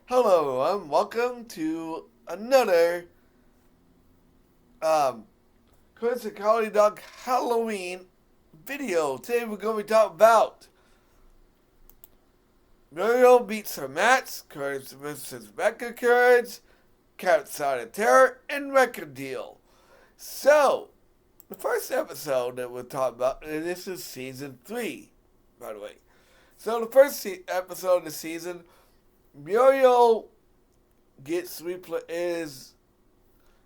Hello, everyone. Welcome to another um, Cowardly Dog Halloween video. Today we're going to be talking about Muriel beats her match, Courage versus Mech-Courage, Cat Side of Terror, and Record Deal. So, the first episode that we'll talk about, and this is season 3, by the way. So, the first episode of the season, Muriel gets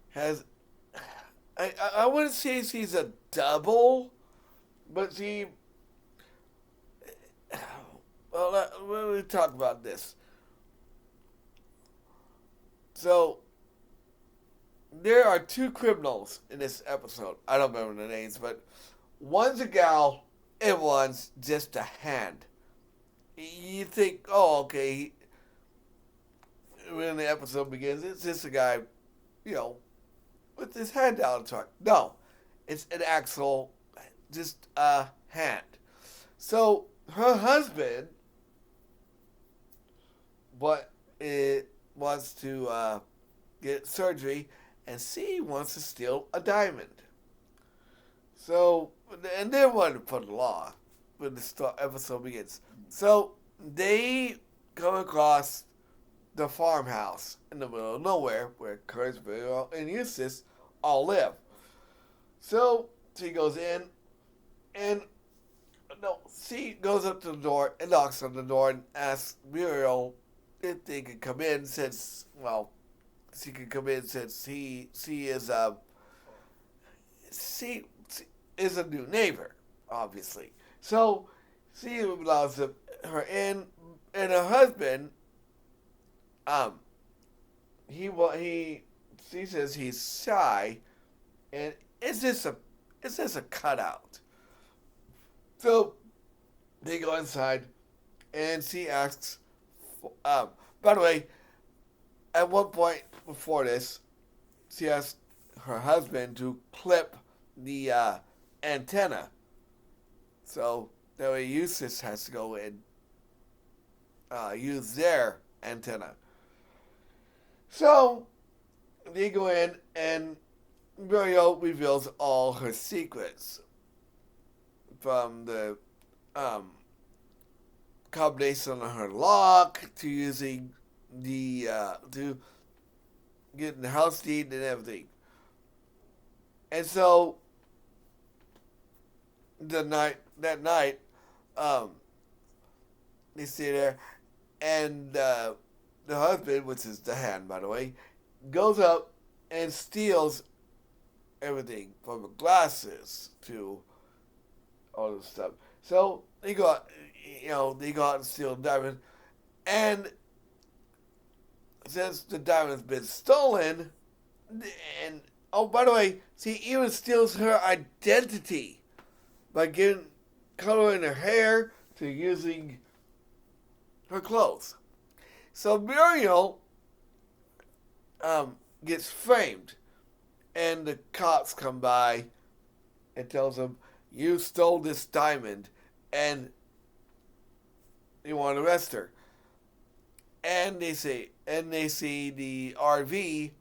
has I wouldn't say she's a double, but she. Well, let me talk about this. So, there are two criminals in this episode. I don't remember the names, but one's a gal and one's just a hand. You think, oh, okay, when the episode begins, it's just a guy, you know, with his hand down the truck. No, it's an actual, just a hand. So her husband, but it wants to get surgery, and she wants to steal a diamond. So, and they're one to put the law when the episode begins. So they come across the farmhouse in the middle of nowhere where Courage, Muriel, and Eustace all live. So she goes in, and no, she goes up to the door and knocks on the door and asks Muriel if they could come in since, well, she could come in since she is she is a new neighbor, obviously. So she allows her in, and her husband, um, he she says he's shy, and it's just a cutout. So they go inside, and she asks, by the way, at one point before this, she asked her husband to clip the antenna, so that way Eustace has to go and use their antenna. So they go in, and Muriel reveals all her secrets from the um, combination of her lock to using to getting the house deed and everything. And so that night, um, they stay there, and the husband, which is the hand, by the way, goes up and steals everything from the glasses to all this stuff. So they go out, they go out and steal the diamond, and since the diamond's been stolen, and oh, by the way, she even steals her identity by getting coloring her hair to using her clothes. So Muriel gets framed, and the cops come by and tells them, "You stole this diamond," and they want to arrest her. And they see the RV.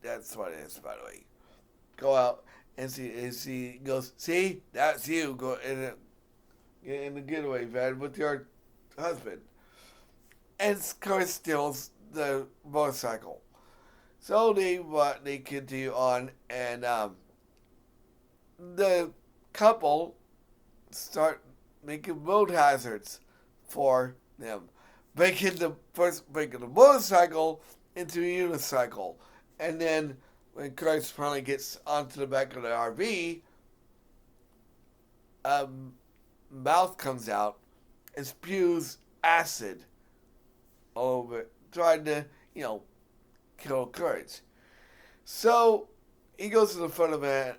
That's what it is, by the way. Go out, and she goes, "See, that's you. Go in the getaway van with your husband." And Kurt steals the motorcycle. So they continue on, and the couple start making road hazards for them, breaking the motorcycle into a unicycle, and then when Kurt finally gets onto the back of the RV, mouth comes out and spews acid all over it, trying to, kill Courage. So he goes to the front of the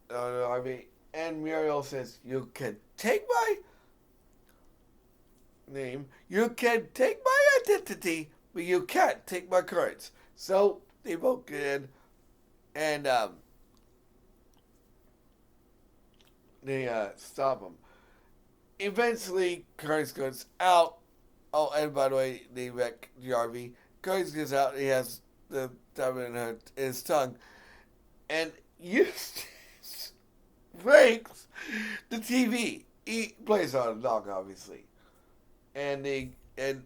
RV, and Muriel says, "You can take my name, you can take my identity, but you can't take my courage." So they both get in, and they stop him. Eventually, Courage goes out. Oh, and by the way, they wreck the RV. Courage gets out. He has the diamond in his tongue, and Eustace breaks the TV. He plays on a dog, obviously, and they get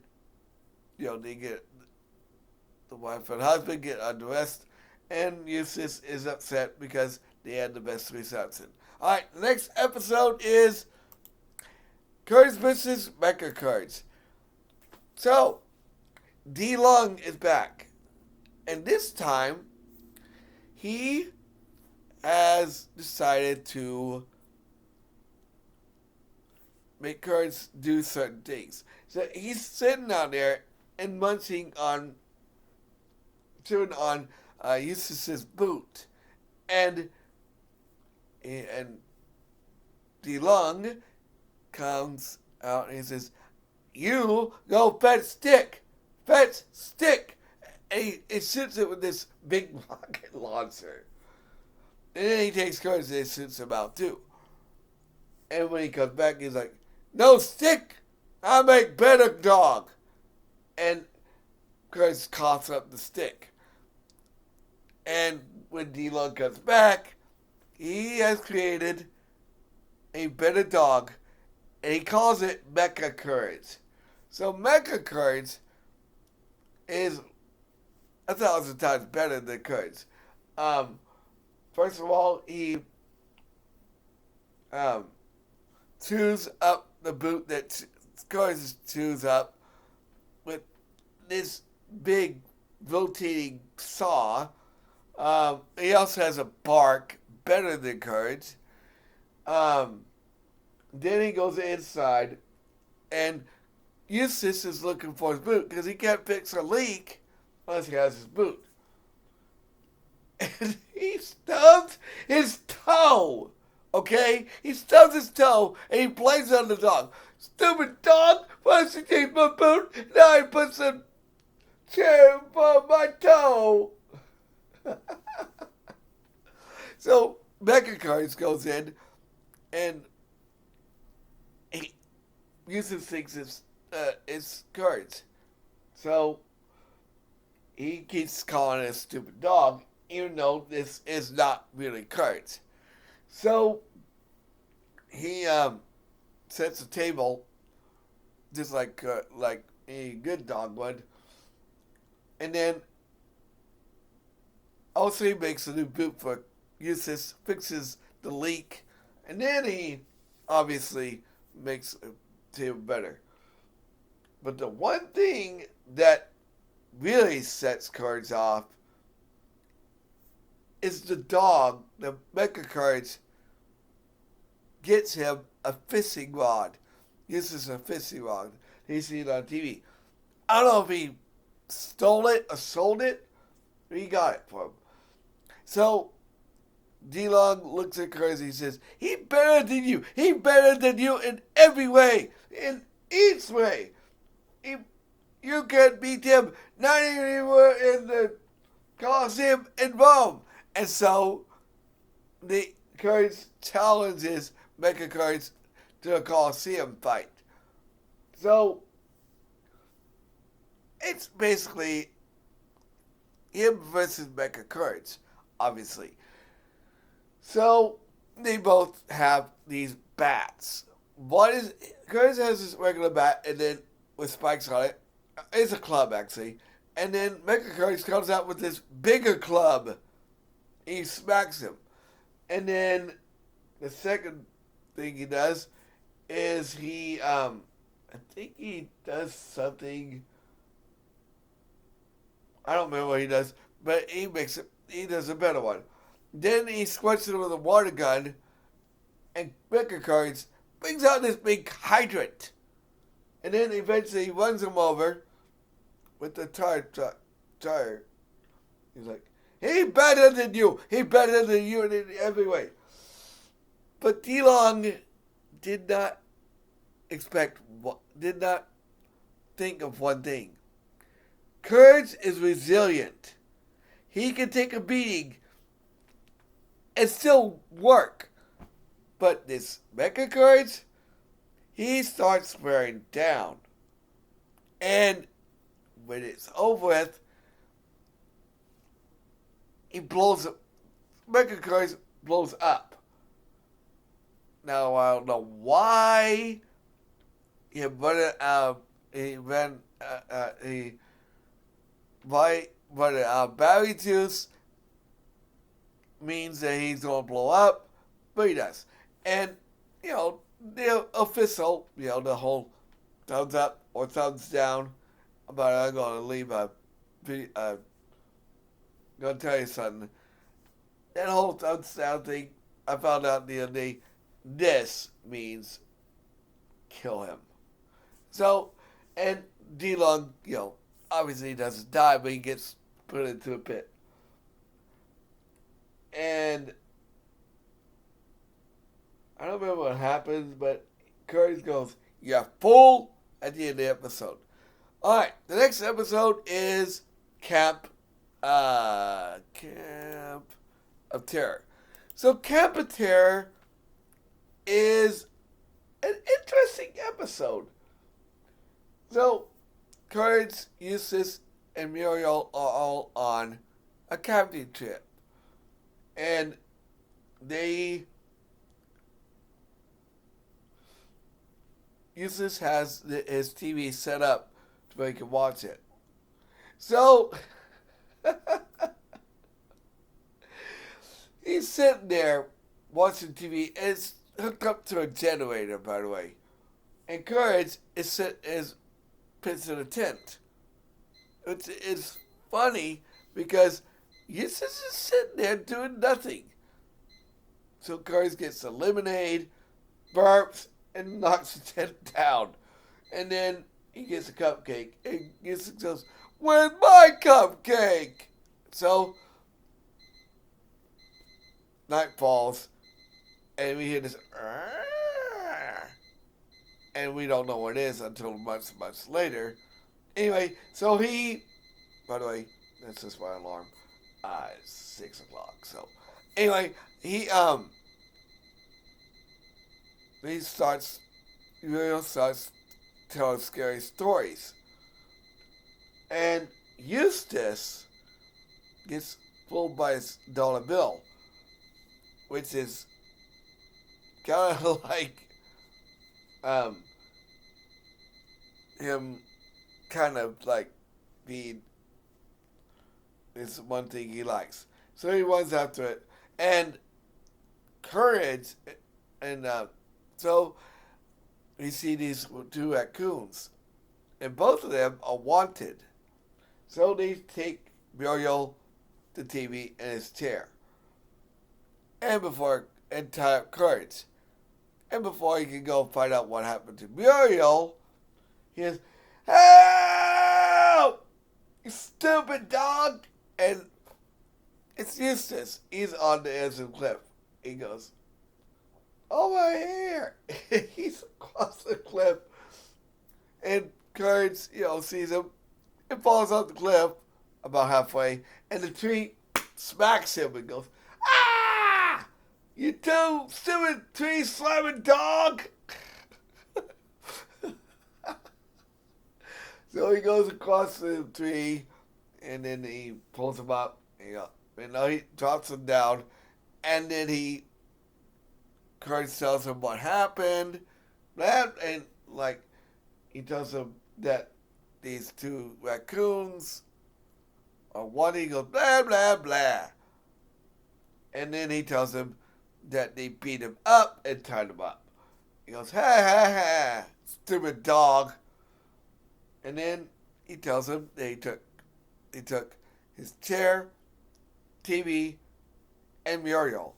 the wife and husband get undressed, and Eustace is upset because they had the best reception. All right, the next episode is Courage vs. Mech-Courage. So, D-Long is back. And this time, he has decided to make Courage do certain things. So he's sitting out there and chewing on Eustace's boot. And D-Long comes out and he says, "You go fetch stick! Fetch stick!" And he shoots it with this big rocket launcher. And then he takes Courage and shoots him out too. And when he comes back, he's like, "No stick! I make better dog!" And Courage coughs up the stick. And when D-Long comes back, he has created a better dog, and he calls it Mech-Courage. So Mech-Courage is 1,000 times better than Courage. First of all, he chews up the boot that Courage chews up with this big rotating saw. He also has a bark better than Courage. Then he goes inside, and Eustace is looking for his boot because he can't fix a leak unless he has his boot. And he stubs his toe. Okay? He stubs his toe and he blames on the dog. "Stupid dog! Why don't you take my boot? Now I put some chair on my toe." So Mech-Courage goes in and Eustace thinks it's Courage. So he keeps calling it a stupid dog, even though this is not really Courage. So he sets a table, just like a good dog would, and then also he makes a new boot for Eustace, fixes the leak, and then he obviously makes a table better. But the one thing that really sets Courage off is the dog. The Mech-Courage gets him a fishing rod. Uses a fishing rod. He's seen it on TV. I don't know if he stole it or sold it, but he got it for him. So D-Long looks at Courage and he says, "He better than you. He better than you in every way. In each way. You can't beat him. Not even in the Colosseum in Rome." And so the Courage challenges Mech-Courage to a Colosseum fight. So it's basically him versus Mech-Courage, obviously. So they both have these bats. Courage has this regular bat, and then with spikes on it. It's a club, actually. And then Mech-Courage comes out with this bigger club. He smacks him. And then the second thing he does is I think he does something. I don't remember what he does, but he does a better one. Then he squirts it with a water gun, and Mech-Courage brings out this big hydrant. And then eventually he runs him over with the tire. He's like, "He better than you. He better than you in every way." But D-Long did not think of one thing. Courage is resilient. He can take a beating and still work. But this Mech-Courage, he starts wearing down. And when it's over with, he blows up. Mech-Courage blows up. Now I don't know why he run out. He ran. Why running out of battery juice means that he's gonna blow up, but he does. And the official, the whole thumbs up or thumbs down. But I'm gonna leave a video. Gonna tell you something. That whole thumbs down thing, I found out the other day. This means kill him. So, and D-Long, obviously he doesn't die, but he gets put into a pit. And I don't remember what happens, but Courage goes, "You fool," at the end of the episode. Alright, the next episode is Camp of Terror. So Camp of Terror is an interesting episode. So Courage, Eustace, and Muriel are all on a camping trip. And Eustace has his TV set up to where he can watch it. So he's sitting there watching TV, and it's hooked up to a generator, by the way. And Courage is pitched in a tent. It's funny because Eustace is sitting there doing nothing. So Courage gets the lemonade, burps, and knocks the tent down. And then he gets a cupcake. And Eustace goes, "Where's my cupcake?" So night falls, and we hear this, and we don't know what it is until much later. Anyway, so by the way, that's just my alarm. It's 6 o'clock. So anyway, he starts telling scary stories, and Eustace gets fooled by his dollar bill, which is kind of like him kind of like being is one thing he likes. So he runs after it. And Courage, and so we see these two raccoons. And both of them are wanted. So they take Muriel, the TV, and his chair. And tie up Courage. And before he can go find out what happened to Muriel, he goes, "Help! You stupid dog!" And it's Eustace. He's on the edge of the cliff. He goes, "Over here!" He's across the cliff. And Courage, sees him and falls off the cliff about halfway. And the tree smacks him and goes, "Ah! You two stupid tree slamming dog!" So he goes across the tree, and then he pulls him up. And he drops him down, and then Courage tells him what happened, and he tells him that these two raccoons are wanting. He goes blah blah blah, and then he tells him that they beat him up and tied him up. He goes, "Ha ha ha, stupid dog." And then he tells him that he took his chair, TV, and Muriel.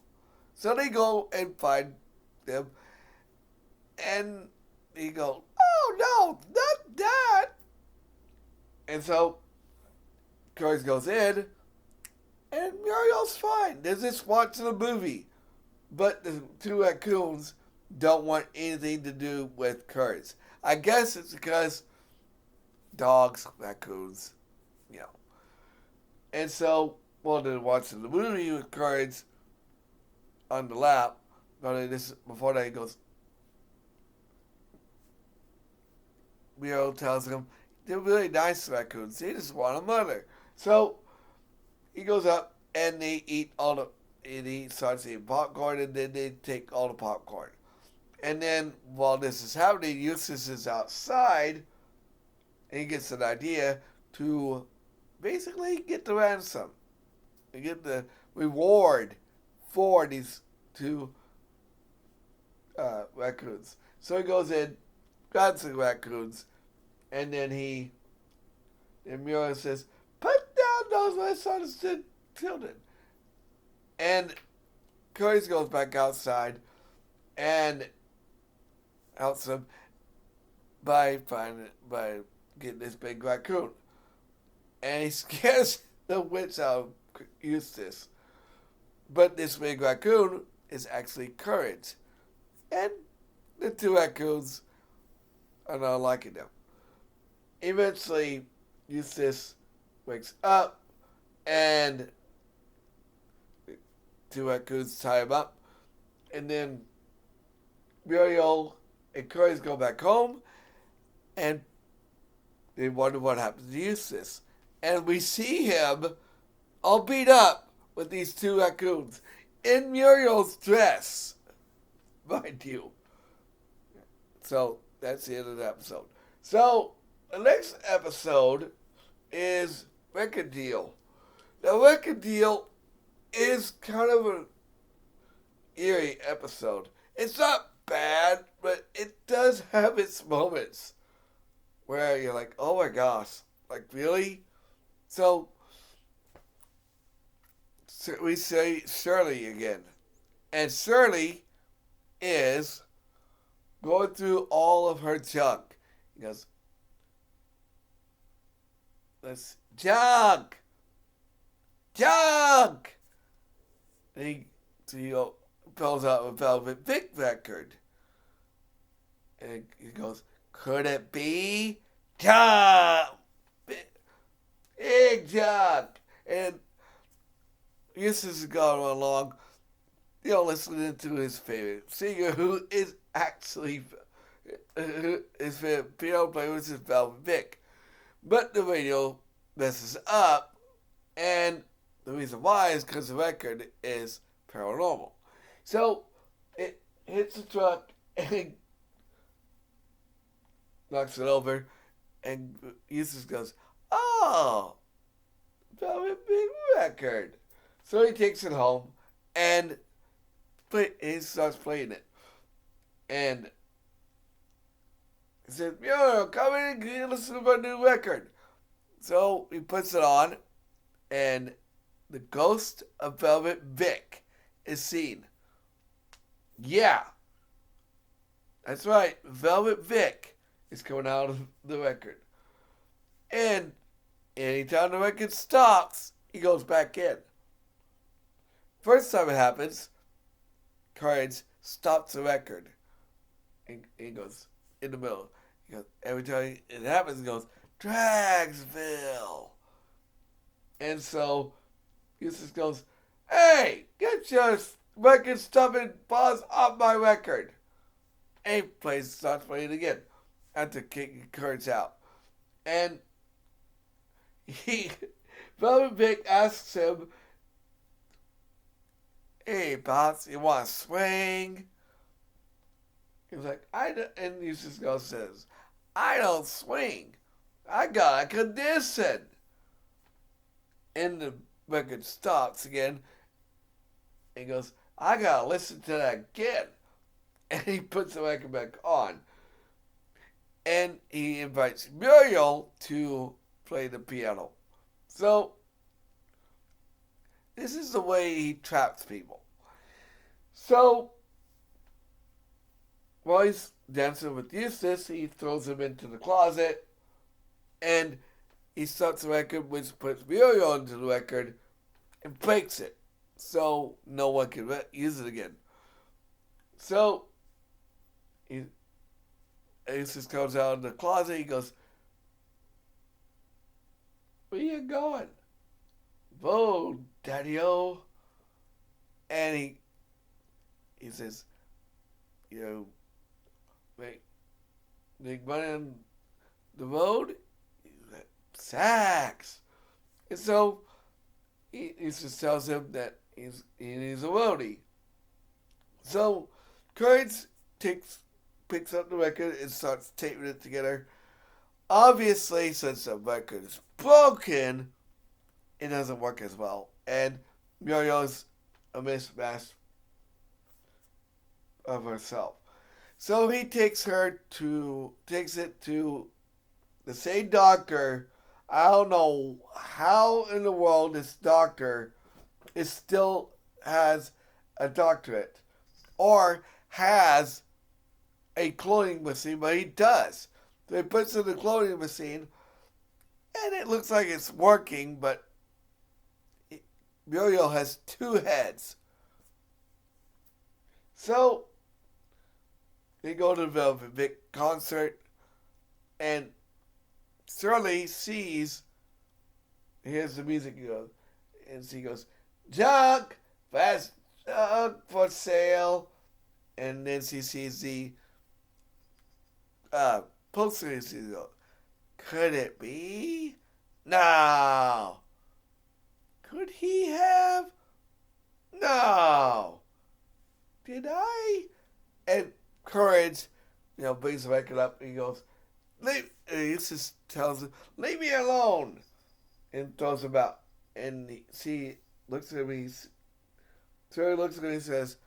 So they go and find them, and he goes, "Oh no, not that!" And so Courage goes in, and Muriel's fine. They're just watching a movie, but the two raccoons don't want anything to do with Courage. I guess it's because dogs, raccoons, And so, they're watching the movie with Courage on the lap. But before that, he goes, Muriel tells him, they're really nice raccoons. They just want a mother. So he goes up and they eat and he starts eating popcorn, and then they take all the popcorn. And then while this is happening, Eustace is outside, and he gets an idea to basically get the ransom and get the reward for these two raccoons. So he goes in, grabs the raccoons, and then Muriel says, "Put down those misunderstood children." And Courage goes back outside and helps him by getting this big raccoon. And he scares the witch out of Eustace. But this big raccoon is actually Courage. And the two raccoons are not liking them. Eventually, Eustace wakes up and the two raccoons tie him up. And then Muriel and Courage go back home and they wonder what happened to Eustace. And we see him all beat up with these two raccoons in Muriel's dress, mind you. So that's the end of the episode. So the next episode is Record Deal. Now, Record Deal is kind of an eerie episode. It's not bad, but it does have its moments where you're like, oh my gosh, like really? So we say Shirley again. And Shirley is going through all of her junk. He goes, "That's junk! Junk!" And he pulls out a Velvet Vic record. And he goes, "Could it be junk? Big junk!" And Eustace is going along, listening to his favorite singer, who is actually his favorite piano player, which is Velvet Vic. But the radio messes up, and the reason why is because the record is paranormal. So it hits the truck and knocks it over, and Eustace goes, "Oh, Velvet Vic record." So he takes it home and he starts playing it. And he says, "Muriel, come in and listen to my new record." So he puts it on, and the ghost of Velvet Vic is seen. Yeah, that's right. Velvet Vic is coming out of the record. And anytime the record stops, he goes back in. First time it happens, Courage stops the record. And he goes in the middle. He goes, every time it happens, he goes, "Dragsville." And so Eustace goes, "Hey, get your record stopping pause off my record." And he starts playing again after kicking Courage out. And Velvet Vic asks him, "Hey, boss, you want to swing?" He's like, and Eustace says, "I don't swing. I got a condition." And the record stops again. And he goes, "I got to listen to that again." And he puts the record back on. And he invites Muriel to play the piano. So this is the way he traps people. So while he's dancing with Eustace, he throws him into the closet, and he starts the record, which puts Muriel into the record and breaks it, so no one can use it again. So Eustace comes out of the closet. He goes, "Where you going?" "Whoa, Daddy-O." And he says, "Make money on the road?" Sax. And so he just tells him that he needs a roadie. So Courage picks up the record and starts taping it together. Obviously, since the record is broken, it doesn't work as well. And Muriel's a mismatch of herself. So he takes it to the same doctor. I don't know how in the world this doctor still has a doctorate or has a cloning machine, but he does. So he puts in the cloning machine, and it looks like it's working, but Muriel has two heads. So they go to the Velvet Vic concert, and Shirley hears the music go, and she goes, "Junk, fast junk for sale," and then she sees the poster, and she goes, "Could it be? No. Could he have? No. Did I?" And Courage, brings the record up, and he goes, he just tells him, "Leave me alone," and throws him out. And she looks at me, and says,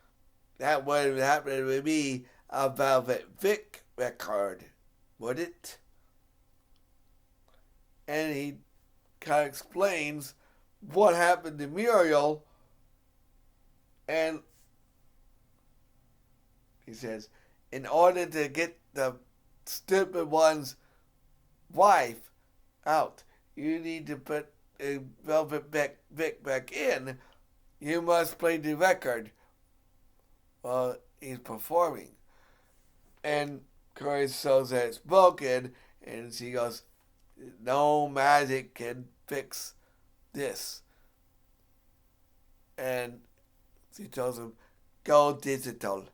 "That wouldn't happen with me, a Velvet Vic record, would it?" And he kind of explains what happened to Muriel, and he says, in order to get the stupid one's wife out, you need to put a Velvet Vic back in. You must play the record while he's performing. And Courage shows that it's broken, and she goes, "No magic can fix this." And she tells him, "Go digital."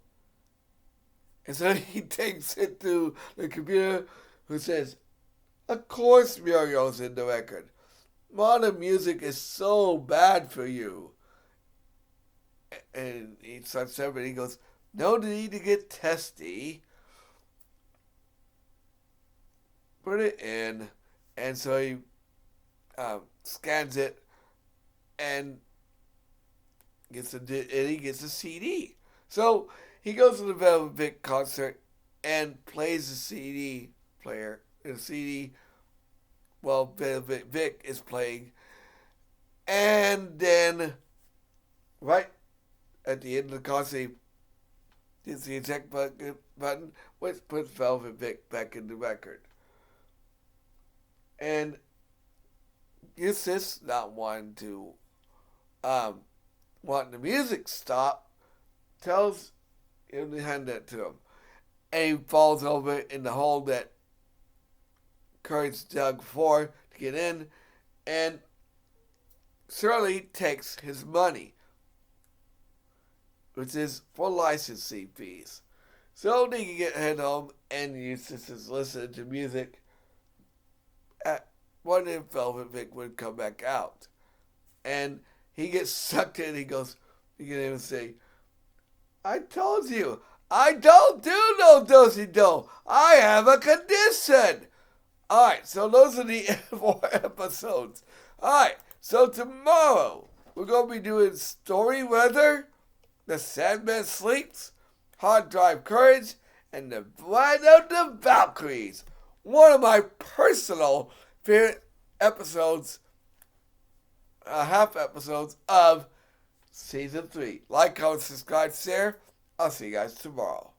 And so he takes it to the computer, who says, "Of course Muriel's in the record. Modern music is so bad for you." And he starts over and he goes, "No need to get testy. Put it in." And so he scans it and he gets a CD. So he goes to the Velvet Vic concert and plays the CD player. The CD, while Velvet Vic is playing. And then, right at the end of the concert, he hits the eject button, which puts Velvet Vic back in the record. And Eustace, not wanting the music to stop, tells him to hand that to him. And he falls over in the hole that Courage dug for to get in, and Shirley takes his money, which is for licensing fees. So they can head home, and Eustace is listening to music. Wondering if Velvet Vic would come back out. And he gets sucked in. He goes, you can even say, "I told you, I don't do no do-si-do. I have a condition." Alright, so those are the 4 episodes. Alright, so tomorrow we're going to be doing Story Weather, The Sandman Sleeps, Hard Drive Courage, and The Bride of the Valkyries. One of my personal favorite episodes, half episodes of Season 3. Like, comment, subscribe, share. I'll see you guys tomorrow.